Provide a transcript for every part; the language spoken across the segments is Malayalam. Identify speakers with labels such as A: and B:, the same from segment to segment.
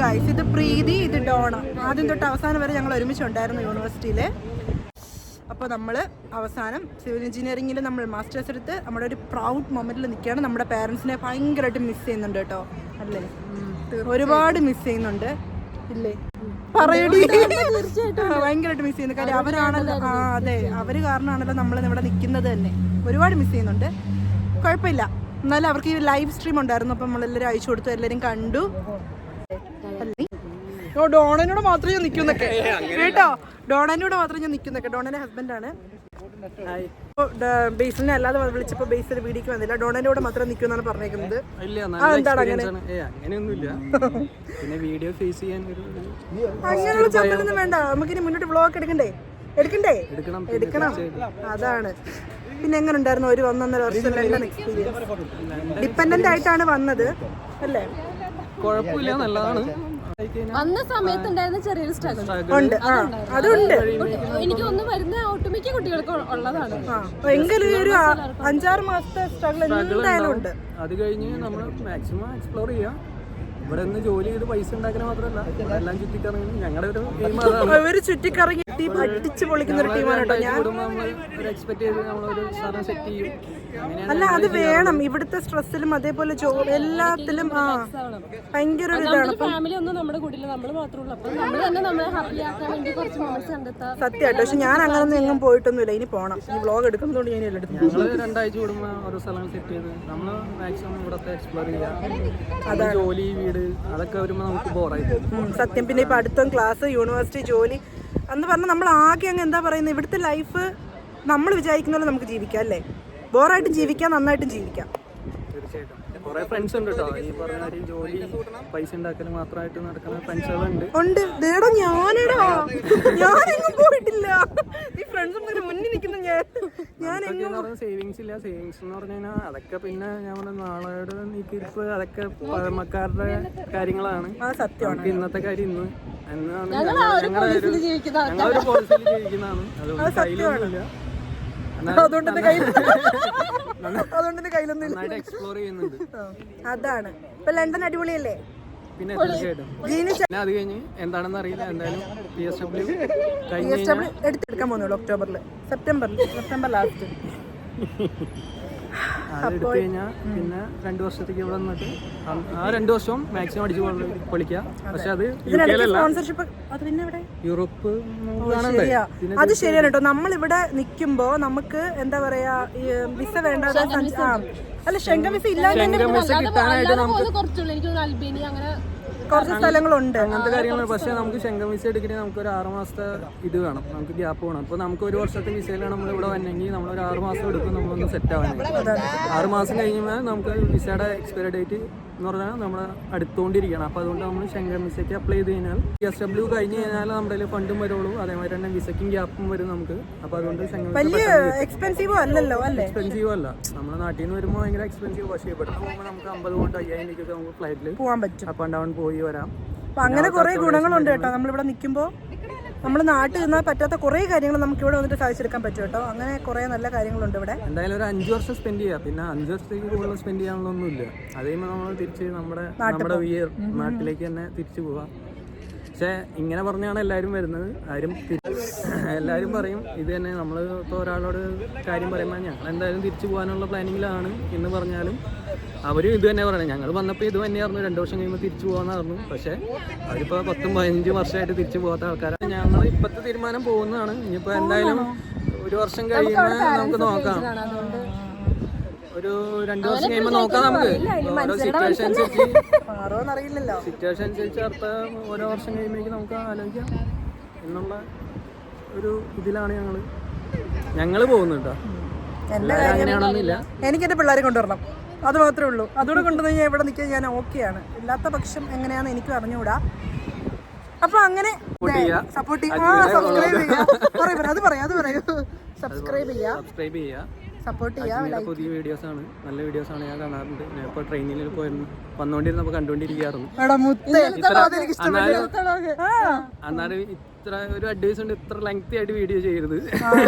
A: ഗൈസ്, ഇത് പ്രീതി, ഇത് ഡോണ. ആദ്യം തൊട്ട് അവസാനം വരെ ഞങ്ങൾ ഒരുമിച്ചുണ്ടായിരുന്നു യൂണിവേഴ്സിറ്റിയിൽ. അപ്പോൾ നമ്മൾ അവസാനം സിവിൽ എഞ്ചിനീയറിംഗിൽ നമ്മൾ മാസ്റ്റേഴ്സ് എടുത്ത് നമ്മുടെ ഒരു പ്രൗഡ് മൊമെന്റിൽ നിൽക്കുകയാണ്. നമ്മുടെ പാരൻസിനെ ഭയങ്കരമായിട്ട് മിസ് ചെയ്യുന്നുണ്ട് കേട്ടോ, അല്ലേ? ഒരുപാട് മിസ് ചെയ്യുന്നുണ്ട്, ഇല്ലേ? പറയടി. ഭയങ്കരമായിട്ട് മിസ് ചെയ്യുന്നു. കാര്യം അവരാണല്ലോ, അതെ, അവർ കാരണമാണല്ലോ നമ്മൾ ഇവിടെ നിൽക്കുന്നത് തന്നെ. ഒരുപാട് മിസ് ചെയ്യുന്നുണ്ട്. കുഴപ്പമില്ല, എന്നാലും അവർക്ക് ഈ ലൈവ് സ്ട്രീം ഉണ്ടായിരുന്നു, അപ്പം നമ്മളെല്ലാവരും അയച്ചു കൊടുത്തു, എല്ലാവരും കണ്ടു. ഡോണനോട് മാത്രമേ ഞാൻ നിൽക്കുന്നൊക്കെ കേട്ടോ, ഡോണനോട് മാത്രമേ ഞാൻ നിൽക്കുന്നൊക്കെ. ഡോണന്റെ ഹസ്ബൻഡാണ്. ബേസിനെ അല്ലാതെ വിളിച്ചപ്പോൾ ബേസിൽ വീഡിയോക്ക് വന്നില്ല, ഡോണന്റെ കൂടെ മാത്രം നിൽക്കുമെന്നാണ് പറഞ്ഞേക്കുന്നത്. എന്താണ് അങ്ങനെ? അങ്ങനെയുള്ള ചമ്മലൊന്നും വേണ്ട, നമുക്കിനി മുന്നോട്ട് വ്ളോഗ് എടുക്കണം. അതാണ്. പിന്നെ എങ്ങനെ ഉണ്ടായിരുന്നു ഒരു 1.5 വർഷം ലണ്ടൻ എക്സ്പീരിയൻസ്? ഡിപ്പെൻഡന്റ് ആയിട്ടാണ് വന്നത്, അല്ലേ?
B: കുഴപ്പമില്ല, നല്ലതാണ്.
C: വന്ന സമയത്തുണ്ടായിരുന്ന ചെറിയൊരു സ്ട്രഗിൾ
A: ഉണ്ട്, അതുണ്ട്.
C: എനിക്ക് ഒന്ന് വരുന്ന ഒട്ടുമിക്ക കുട്ടികൾക്ക് ഉള്ളതാണ്.
A: എങ്കിലും ഒരു 5-6 മാസത്തെ സ്ട്രഗിൾ എന്തായാലും ഉണ്ട്.
B: അത് കഴിഞ്ഞ് നമ്മൾ മാക്സിമം എക്സ്പ്ലോർ ചെയ്യാം. ഇവിടെ നിന്ന് ജോലി ചെയ്ത് പൈസ ഉണ്ടാക്കാൻ മാത്രമല്ല, എല്ലാം ചുറ്റിക്കറങ്ങി ഞങ്ങളുടെ ഒരു എയിം അതാണ്.
A: ഒരു ചുറ്റിക്കറങ്ങി ടീം അടിച്ചു പൊളിക്കുന്ന ഒരു ടീമാണ് കേട്ടോ. ഞാൻ
B: എക്സ്പെക്ട് ചെയ്ത് നമ്മളൊരു സാധനം സെറ്റ് ചെയ്യും.
A: അല്ല, അത് വേണം. ഇവിടുത്തെ സ്ട്രെസ്സിലും അതേപോലെ എല്ലാത്തിലും ഭയങ്കര ഒരു ഇതാണ്.
C: ഫാമിലി ഒന്നും നമ്മുടെ കൂടെ നമ്മൾ മാത്രമേ ഉള്ളൂ. നമ്മൾ തന്നെ നമ്മളെ ഹാപ്പി ആക്കാൻ വേണ്ടി കുറച്ച് മൊമെന്റ്സ് കണ്ടെത്താം.
A: സത്യമായിട്ട്. പക്ഷെ ഞാൻ അങ്ങനൊന്നും എങ്ങും പോയിട്ടൊന്നുമില്ല. ഇനി പോകണം. ഈ വ്ളോഗ് എടുക്കുന്നതുകൊണ്ട് ഞാൻ എടുത്തു.
B: ഞങ്ങൾ 2 ആഴ്ച കൂടുമ്പോൾ ഓരോ സ്ഥലങ്ങൾ സെറ്റ് ചെയ്ത് നമ്മൾ മാക്സിമം ഇവിടത്തെ എക്സ്പ്ലോർ ചെയ്യാം. ജോലി, വീട്, അതൊക്കെ വരുമ്പോൾ നമുക്ക് ബോറായി.
A: സത്യം. പിന്നെ ഇപ്പൊ അടുത്ത ക്ലാസ്, യൂണിവേഴ്സിറ്റി, ജോലി എന്ന് പറഞ്ഞാൽ നമ്മൾ ആകെ അങ്ങ് എന്താ പറയുന്നത്, ഇവിടുത്തെ ലൈഫ് നമ്മൾ വിചാരിക്കുന്ന പോലെ നമുക്ക് ജീവിക്കാം, അല്ലേ? ബോറായിട്ടും ജീവിക്കാം, നന്നായിട്ടും ജീവിക്കാം.
B: തീർച്ചയായിട്ടും. കുറെ ഫ്രണ്ട്സ് ഉണ്ട് കേട്ടോ, ഈ പറഞ്ഞ ജോലി പൈസ ഉണ്ടാക്കൽ മാത്രമായിട്ട് നടക്കുന്ന ഫ്രണ്ട്സുകളുണ്ട്.
A: ഞാനെങ്ങും പോയിട്ടില്ല. ഈ ഫ്രണ്ട്സ് മുന്നിൽ നിൽക്കുന്ന
B: സേവിങ്സ് ഇല്ല. സേവിങ്സ് എന്ന് പറഞ്ഞു കഴിഞ്ഞാൽ അതൊക്കെ പിന്നെ ഞാൻ നാളെയുടെ നീക്കിരിപ്പ്, അതൊക്കെ പഴമക്കാരുടെ കാര്യങ്ങളാണ്.
A: സത്യമാണ്.
B: ഇന്നത്തെ കാര്യം ഞങ്ങളൊരു പോളിസിയിൽ ജീവിക്കുന്നതാണ്. അതുകൊണ്ട് കയ്യിലൊന്നുമില്ല.
A: അതുകൊണ്ട് കയ്യിലൊന്നും
B: എക്സ്പ്ലോർ ചെയ്യുന്നുണ്ട്.
A: അതാണ്. ഇപ്പൊ ലണ്ടൻ അടിപൊളിയല്ലേ?
B: പിന്നെ തീർച്ചയായിട്ടും. അത് കഴിഞ്ഞ് എന്താണെന്ന് അറിയില്ല, എന്തായാലും PSW
A: എടുത്തെടുക്കാൻ പോകുന്നുള്ളൂ ഒക്ടോബറിൽ, സെപ്റ്റംബർ ലാസ്റ്റ്.
B: അതെടുത്തു കഴിഞ്ഞാൽ പിന്നെ 2 വർഷത്തേക്ക് ഇവിടെ നിന്നിട്ട് ആ 2 വർഷം മാക്സിമം അടിച്ചു പൊളിക്കുക. പക്ഷെ അത് യൂറോപ്പ്.
A: അത് ശരിയാണ് കേട്ടോ. നമ്മളിവിടെ നിൽക്കുമ്പോ നമുക്ക് എന്താ പറയാ, വിസ വേണ്ട. അല്ല, ഷെങ്കൻ വിസ ഇല്ലാതെ
B: കിട്ടാനായിട്ട് നമുക്ക്
A: കുറച്ച് സ്ഥലങ്ങളുണ്ട്,
B: അങ്ങനത്തെ കാര്യങ്ങൾ. പക്ഷേ നമുക്ക് ഷെങ്കൻ വിസ എടുക്കണമെങ്കിൽ നമുക്ക് ഒരു 6 മാസത്തെ ഇത് വേണം, നമുക്ക് ഗ്യാപ്പ് വേണം. അപ്പോൾ നമുക്ക് 1 വർഷത്തെ വിസയിലാണ് നമ്മൾ ഇവിടെ വന്നെങ്കിൽ നമ്മളൊരു 6 മാസം എടുക്കും നമ്മളൊന്ന് സെറ്റ് ആവാനായിട്ട്. 6 മാസം കഴിയുമ്പോൾ നമുക്ക് വിസയുടെ എക്സ്പയറി ഡേറ്റ് എന്ന് പറഞ്ഞാൽ നമ്മൾ അടുത്തുകൊണ്ടിരിക്കണം. അപ്പോൾ അതുകൊണ്ട് നമ്മൾ ഷെങ്കൻ വിസയ്ക്ക് അപ്ലൈ ചെയ്ത് കഴിഞ്ഞാൽ PSW കഴിഞ്ഞ് കഴിഞ്ഞാൽ നമ്മുടെ ഫണ്ടും വരുള്ളൂ, അതേമാതിരി തന്നെ വിസയ്ക്കും ഗ്യാപ്പും വരും നമുക്ക്. അപ്പോൾ അതുകൊണ്ട് ഷെങ്കൻ വിസ
A: എക്സ്പെൻസീവ് അല്ലല്ലോ, അല്ലേ?
B: എക്സ്പെൻസീവ് അല്ല. നമ്മുടെ നാട്ടിൽ നിന്ന് വരുമ്പോൾ ഭയങ്കര എക്സ്പെൻസീവ്. പക്ഷേ ഇവിടെ പോകുമ്പോൾ നമുക്ക് 50 കൊണ്ട് 5000 രൂപയ്ക്ക് നമുക്ക് ഫ്ലൈറ്റിൽ
A: പോകാൻ പറ്റും,
B: അപ്പ് ആൻഡ് ഡൗൺ പോയി വരാം.
A: അപ്പൊ അങ്ങനെ കുറെ ഗുണങ്ങളുണ്ട് കേട്ടോ. നമ്മളിവിടെ നിൽക്കുമ്പോൾ നമ്മൾ നാട്ടിൽ നിന്നാൽ പറ്റാത്ത കുറേ കാര്യങ്ങൾ നമുക്ക് ഇവിടെ വന്നിട്ട് സാധിച്ചെടുക്കാൻ പറ്റും കേട്ടോ. അങ്ങനെ കുറേ നല്ല കാര്യങ്ങളുണ്ട് ഇവിടെ.
B: എന്തായാലും ഒരു 5 വർഷം സ്പെൻഡ് ചെയ്യാം. പിന്നെ 5 വർഷത്തേക്ക് കൂടുതൽ സ്പെൻഡ് ചെയ്യാനുള്ളൊന്നുമില്ല. അത് കഴിയുമ്പോൾ നമ്മൾ തിരിച്ച് നമ്മുടെ നാട്ടിലേക്ക് തന്നെ തിരിച്ചു പോവാം. പക്ഷേ ഇങ്ങനെ പറഞ്ഞാണ് എല്ലാവരും വരുന്നത്. എല്ലാവരും പറയും ഇത് തന്നെ. നമ്മൾ ഇപ്പോൾ ഒരാളോട് കാര്യം പറയുമ്പോൾ ഞങ്ങൾ എന്തായാലും തിരിച്ചു പോകാനുള്ള പ്ലാനിങ്ങിലാണ് എന്ന് പറഞ്ഞാലും അവരും ഇത് തന്നെ പറയണേ. ഞങ്ങൾ വന്നപ്പോൾ ഇത് തന്നെയായിരുന്നു, 2 വർഷം കഴിയുമ്പോൾ തിരിച്ചു പോകാമെന്നായിരുന്നു. പക്ഷേ അവരിപ്പോൾ 10-15 വർഷമായിട്ട് തിരിച്ചു പോകാത്ത ആൾക്കാരാണ്. ഞങ്ങൾ ഇപ്പോഴത്തെ തീരുമാനം പോകുന്നതാണ്. ഇനിയിപ്പോൾ എന്തായാലും 1 വർഷം കഴിയുമ്പോൾ നമുക്ക് നോക്കാം. ഒരു 2 വർഷം കഴിയുമ്പോൾ നോക്കാം. നമുക്ക് ഓരോ സിറ്റുവേഷൻ അനുസരിച്ച് അടുത്ത ഓരോ വർഷം കഴിയുമ്പോഴേക്കും നമുക്ക് ആലോചിക്കാം എന്നുള്ള ഒരു ഇതിലാണ് ഞങ്ങൾ പോകുന്നത് കേട്ടോ. അങ്ങനെയാണെന്നില്ല.
A: എനിക്ക് എൻ്റെ പിള്ളേരെ കൊണ്ടുവരണം, അത് മാത്രമേ ഉള്ളൂ. അതുകൂടെ കൊണ്ടുവന്ന് കഴിഞ്ഞാൽ ഇവിടെ നിൽക്കാൻ ഞാൻ ഓക്കെയാണ്. ഇല്ലാത്ത പക്ഷം എങ്ങനെയാണെന്ന് എനിക്ക് അറിഞ്ഞുകൂടാ. അപ്പൊ അങ്ങനെ സപ്പോർട്ട് ചെയ്യുക, അത് പറയൂ, സബ്സ്ക്രൈബ് ചെയ്യുക, സപ്പോർട്ട് ചെയ്യുക.
B: പുതിയ വീഡിയോസ് ആണ്, നല്ല വീഡിയോസ് ആണ് ഞാൻ കാണാറുണ്ട്. ഞാൻ ഇപ്പോൾ ട്രെയിനിൽ പോയിരുന്നു, വന്നുകൊണ്ടിരുന്നപ്പോൾ കണ്ടുകൊണ്ടിരിക്കാറുന്നു. അന്നാലും ഇത്ര ഒരു അഡ്വൈസ് ഉണ്ട്, ഇത്ര ലെങ്തി ആയിട്ട് വീഡിയോ ചെയ്യരുത്,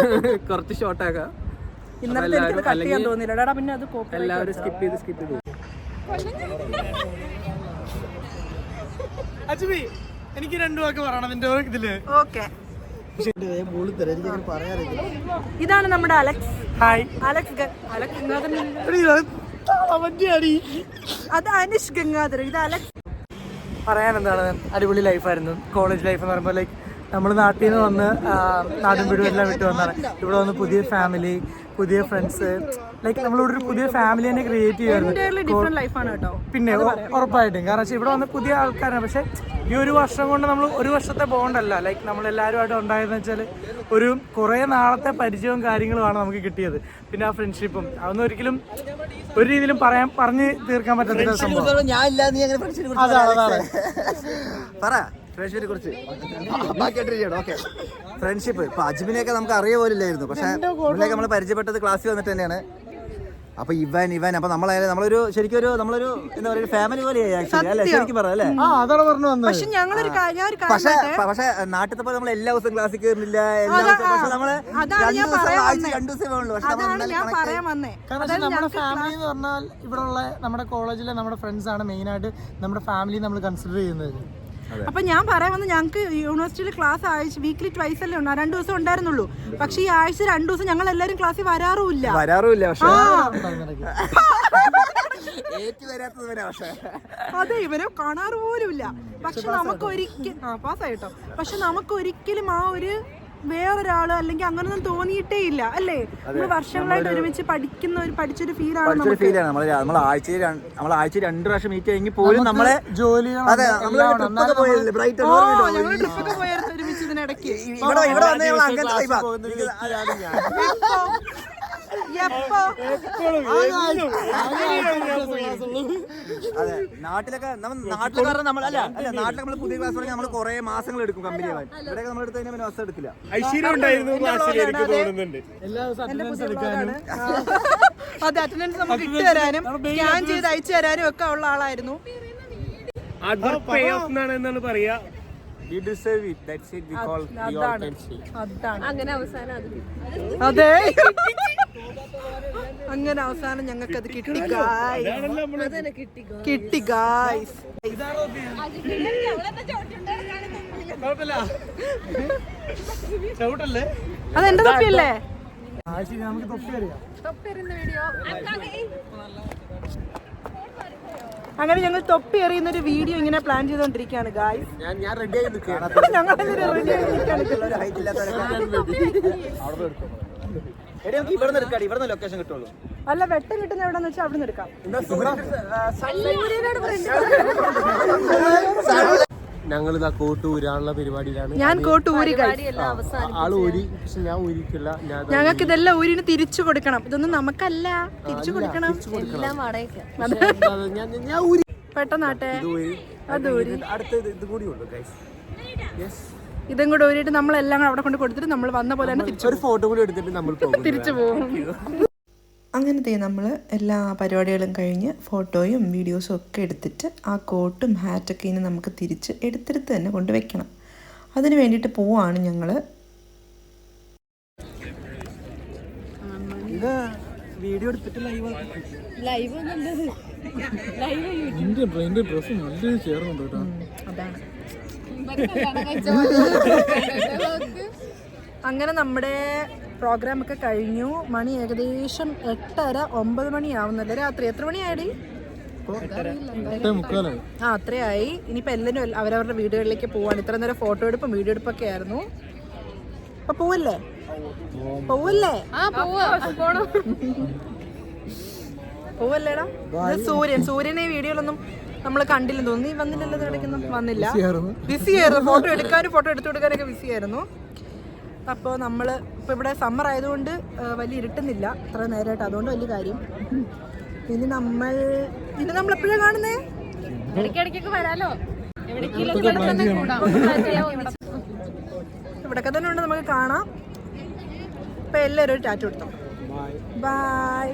B: കുറച്ച് ഷോർട്ട് ആക്കാം. എല്ലാവരും സ്കിപ്പ് ചെയ്ത്
D: അജ്മി എനിക്ക് രണ്ടു വാക്ക് പറയണം നിന്റെ ഇതില്.
A: ഓക്കെ, ഇതാണ് നമ്മുടെ അലക്സ്.
D: ഹായ്.
A: അലക്സ് ഗംഗാധരൻ. അത് അനിഷ് ഗംഗാധരൻ. ഇത് അലക്സ്.
D: പറയാൻ എന്താണ്, അടിപൊളി ലൈഫായിരുന്നു കോളേജ് ലൈഫ് എന്ന് പറയുമ്പോൾ. ലൈക്ക് നമ്മൾ നാട്ടിൽ നിന്ന് വന്ന് നാടും വീടും എല്ലാം വിട്ട് വന്നാണ് ഇവിടെ വന്ന് പുതിയ ഫാമിലി, പുതിയ ഫ്രണ്ട്സ്, ലൈക്ക് നമ്മളിവിടെ ഒരു പുതിയ ഫാമിലി തന്നെ ക്രിയേറ്റ് ചെയ്യുമായിരുന്നു. പിന്നെ ഉറപ്പായിട്ടും, കാരണം വെച്ചാൽ ഇവിടെ വന്ന് പുതിയ ആൾക്കാരാണ്. പക്ഷെ ഈ ഒരു വർഷം കൊണ്ട് നമ്മൾ ഒരു വർഷത്തെ ബോണ്ടല്ല, ലൈക്ക് നമ്മളെല്ലാവരുമായിട്ട് ഉണ്ടായതെന്ന് വെച്ചാൽ ഒരു കുറേ നാളത്തെ പരിചയവും കാര്യങ്ങളുമാണ് നമുക്ക് കിട്ടിയത്. പിന്നെ ആ ഫ്രണ്ട്ഷിപ്പും അതൊന്നും ഒരിക്കലും ഒരു രീതിയിലും പറഞ്ഞ് തീർക്കാൻ പറ്റാത്ത സംഭവം.
E: ഫ്രണ്ട്ഷിപ്പ് ഇപ്പൊ അജ്മിനെയൊക്കെ നമുക്ക് അറിയ പോലില്ലായിരുന്നു, പക്ഷെ ഇവനെയൊക്കെ നമ്മൾ പരിചയപ്പെട്ടത് ക്ലാസ്സിൽ വന്നിട്ട് തന്നെയാണ്. അപ്പൊ ഇവൻ അപ്പൊ നമ്മളൊരു ശരിക്കും നമ്മളൊരു എന്താ പറയുക ഫാമിലി പോലെയായി ആക്ച്വലി അല്ലേ, ശരിക്കും പറയാം അല്ലേ. പക്ഷെ നാട്ടിൽ പോലെ നമ്മൾ എല്ലാ ദിവസവും ക്ലാസ്സിൽ കയറുന്നില്ല, എല്ലാ ദിവസവും. പക്ഷെ നമ്മള് 2 ദിവസം വേണുള്ളൂ. പക്ഷെ
D: നമ്മുടെ ഫാമിലി എന്ന് പറഞ്ഞാൽ ഇവിടെ ഉള്ള നമ്മുടെ കോളേജിലെ നമ്മുടെ ഫ്രണ്ട്സ് ആണ് മെയിൻ ആയിട്ട് നമ്മുടെ ഫാമിലി നമ്മൾ കൺസിഡർ ചെയ്യുന്നത്.
A: അപ്പൊ ഞാൻ പറയാൻ വന്ന് ഞങ്ങൾക്ക് യൂണിവേഴ്സിറ്റിയിൽ ക്ലാസ് ആഴ്ച വീക്ക്ലി ട്വൈസ് അല്ലേ ഉണ്ട്, 2 ദിവസം ഉണ്ടായിരുന്നുള്ളൂ. പക്ഷെ ഈ ആഴ്ച 2 ദിവസം ഞങ്ങൾ എല്ലാവരും ക്ലാസ്സിൽ വരാറുമില്ല. അതെ, ഇവരെ കാണാറ് പോലുമില്ല. പക്ഷെ നമുക്ക് ഒരിക്കലും ആ ഒരു വേറൊരാള് അല്ലെങ്കിൽ അങ്ങനൊന്നും തോന്നിയിട്ടേ ഇല്ല അല്ലേ. നമ്മൾ വർഷങ്ങളായിട്ട് ഒരുമിച്ച് പഠിച്ചൊരു ഫീലാണ്.
E: നമ്മൾ ആഴ്ച 2 പ്രാവശ്യം മീറ്റ് ചെയ്യെങ്കിൽ പോലും നമ്മളെ
D: ജോലികൾ
A: ട്രിപ്പൊക്കെ പോയായിരുന്നു ഒരുമിച്ച് ഇതിനിടയ്ക്ക്.
E: അതെ, നാട്ടിലൊക്കെ നമ്മൾ പുതിയ ക്ലാസ് തുടങ്ങി നമ്മൾ കുറെ മാസങ്ങൾ എടുക്കും കമ്പനി ആവാൻ. ഇവിടെയൊക്കെ നമ്മൾ എടുത്ത് കഴിഞ്ഞാൽ പിന്നെ ദിവസം എടുക്കില്ല.
A: അതെ, അറ്റൻഡൻസ് നമുക്ക് ഇട്ട് തരാനും സ്കാൻ ചെയ്ത് അയച്ചു തരാനും ഒക്കെ ഉള്ള ആളായിരുന്നു. അതെ, അങ്ങനെ അവസാനം ഞങ്ങൾക്ക് അത് കിട്ടി ഗായ്സ്. അതെന്റെ തൊപ്പിയല്ലേ? അങ്ങനെ ഞങ്ങൾ തൊപ്പി എറിയുന്ന ഒരു വീഡിയോ ഇങ്ങനെ പ്ലാൻ ചെയ്തോണ്ടിരിക്കുകയാണ് ഗായ്സ്. അല്ല, വെട്ടം കിട്ടുന്ന എവിടെന്ന് വെച്ചാൽ അവിടെ നിന്ന് എടുക്കാം.
F: ഞങ്ങൾ കോട്ട് ഊരാനുള്ള പരിപാടിയിലാണ്.
A: ഞാൻ കോട്ട് ഊരി,
F: ആള് ഊരി, പക്ഷെ ഞാൻ ഊരിക്കില്ല.
A: ഞങ്ങൾക്ക് ഇതെല്ലാം ഊരിന് തിരിച്ചു കൊടുക്കണം. ഇതൊന്നും നമുക്കല്ല, തിരിച്ചു കൊടുക്കണം.
F: ഞാൻ ഊരി
A: പെട്ടെന്നാട്ടെ അതൂരി
F: അടുത്ത
A: ഇതും കൂടെ ഊരിയിട്ട് നമ്മളെല്ലാം അവിടെ കൊണ്ട് കൊടുത്തിട്ട് നമ്മൾ വന്ന പോലെ തന്നെ
F: ഒരു ഫോട്ടോ കൂടി എടുത്തിട്ട് നമ്മൾ
A: തിരിച്ചു പോകും.
G: അങ്ങനത്തെ നമ്മൾ എല്ലാ പരിപാടികളും കഴിഞ്ഞ് ഫോട്ടോയും വീഡിയോസും ഒക്കെ എടുത്തിട്ട് ആ കോട്ടും ഹാറ്റൊക്കെ ഇനി നമുക്ക് തിരിച്ച് എടുത്തെടുത്ത് തന്നെ കൊണ്ട് വെക്കണം. അതിന് വേണ്ടിയിട്ട് പോവാണ് ഞങ്ങൾ.
D: വീഡിയോ എടുത്തിട്ട് ലൈവ് ഡ്രസ് നല്ല ചേർന്നുണ്ട് കേട്ടോ.
A: അങ്ങനെ നമ്മുടെ പ്രോഗ്രാം ഒക്കെ കഴിഞ്ഞു. മണി ഏകദേശം 8:30-9 മണിയാവുന്നല്ലേ രാത്രി. എത്ര മണിയായി? അത്രയായി. ഇനിയിപ്പോൾ എല്ലാവരും അവരവരുടെ വീടുകളിലേക്ക് പോവാണ്. ഇത്ര നേരം ഫോട്ടോ എടുപ്പും വീഡിയോ എടുപ്പൊക്കെ ആയിരുന്നു. അപ്പൊ പോവല്ലേ? പോവല്ലേടാ? സൂര്യനെ വീഡിയോയിലൊന്നും നമ്മൾ കണ്ടില്ലെന്ന് തോന്നി. വന്നില്ലല്ലോ, വന്നില്ല, ബിസി ആയിരുന്നു. ഫോട്ടോ എടുക്കാനും ഫോട്ടോ എടുത്തു കൊടുക്കാനൊക്കെ ബിസി ആയിരുന്നു. അപ്പോൾ നമ്മൾ ഇപ്പോൾ ഇവിടെ സമ്മർ ആയതുകൊണ്ട് വലിയ ഇരുട്ടുന്നില്ല അത്ര നേരമായിട്ട്, അതുകൊണ്ട് വലിയ കാര്യം. ഇനി നമ്മൾ എപ്പോഴാണ് കാണുന്നേ? ഇവിടെയൊക്കെ തന്നെ ഉണ്ട്, നമുക്ക് കാണാം. ഇപ്പം എല്ലാവരും ഒരു ടാറ്റു എടുത്തോ. ബൈ.